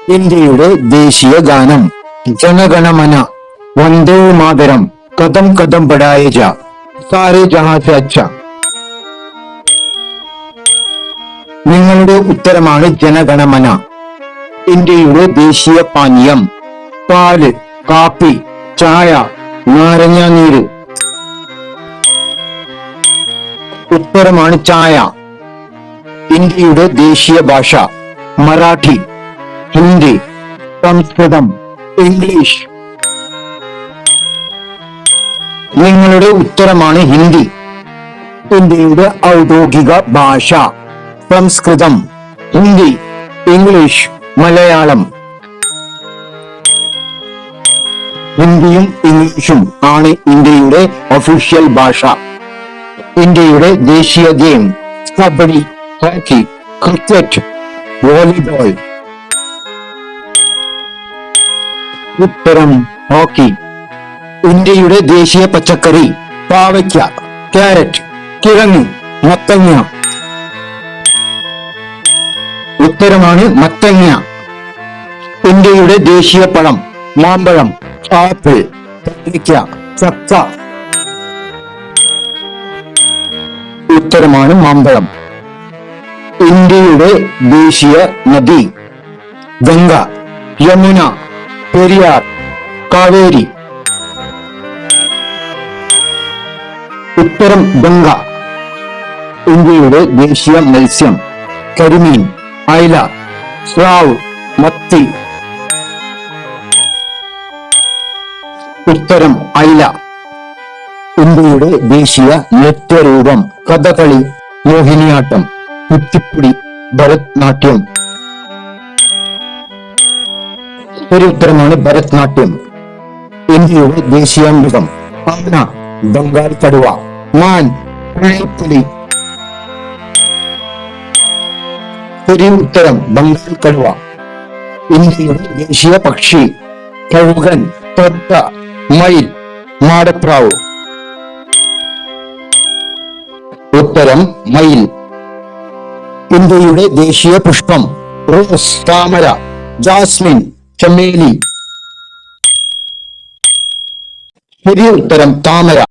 ഇന്ത്യയുടെ ദേശീയ ഗാനം ജനഗണമന വന്ദേ മാതരം കദം കദം ബഡായ ജാ സാരേ ജഹാൻ സേ അച്ഛ. നിങ്ങളുടെ ഉത്തരമാണ് ജനഗണമന. ഇന്ത്യയുടെ ദേശീയ പാനീയം പാല്, കാപ്പി, ചായ, നാരങ്ങ നീര്. ഉത്തരമാണ് ചായ. ഇന്ത്യയുടെ ദേശീയ ഭാഷ മറാഠി, ഹിന്ദി, സംസ്കൃതം, ഇംഗ്ലീഷ്. നിങ്ങളുടെ ഉത്തരമാണ് ഹിന്ദി. ഇന്ത്യയുടെ ഔദ്യോഗിക ഭാഷ സംസ്കൃതം, ഹിന്ദി, ഇംഗ്ലീഷ്, മലയാളം. ഹിന്ദിയും ഇംഗ്ലീഷും ആണ് ഇന്ത്യയുടെ ഒഫീഷ്യൽ ഭാഷ. ഇന്ത്യയുടെ ദേശീയ game kabaddi, hockey, cricket, volleyball. ഉത്തരം ഹോക്കി. ഇന്ത്യയുടെ ദേശീയ പച്ചക്കറി പാവയ്ക്ക, ക്യാരറ്റ്, കിഴങ്ങ്, മത്തങ്ങ. ഉത്തരമാണ് മത്തങ്ങ. ഇന്ത്യയുടെ ദേശീയ പഴം മാമ്പഴം, ആപ്പിൾ, പത്രിക്ക, ചക്ക. ഉത്തരമാണ് മാമ്പഴം. ഇന്ത്യയുടെ ദേശീയ നദി ഗംഗ, യമുന, പെരിയാർ, കാവേരി. ഉത്തരം ഗംഗ. ഇന്ത്യയുടെ ദേശീയ മത്സ്യം കരിമീൻ, അയല, സ്രാവ്, മത്തി. ഉത്തരം അയല. ഇന്ത്യയുടെ ദേശീയ നൃത്തരൂപം കഥകളി, മോഹിനിയാട്ടം, കുച്ചിപ്പുടി, ഭരതനാട്യം. ഒരു ഉത്തരമാണ് ഭരതനാട്യം. ഇന്ത്യയുടെ ദേശീയ മൃഗം ആന, ബംഗാൾ കടുവ, മാൻ, പുലിപ്പുലി. ഒരു ഉത്തരം ബംഗാൾ കടുവ. ഇന്ത്യയുടെ ദേശീയ പക്ഷി കഴുകൻ, തൊട്ട, മയിൽ, മാടപ്രാവ്. ഉത്തരം മയിൽ. ഇന്ത്യയുടെ ദേശീയ പുഷ്പം റോസ്, താമര, ജാസ്മിൻ, ചമേലി. ശരി ഉത്തരം താമര.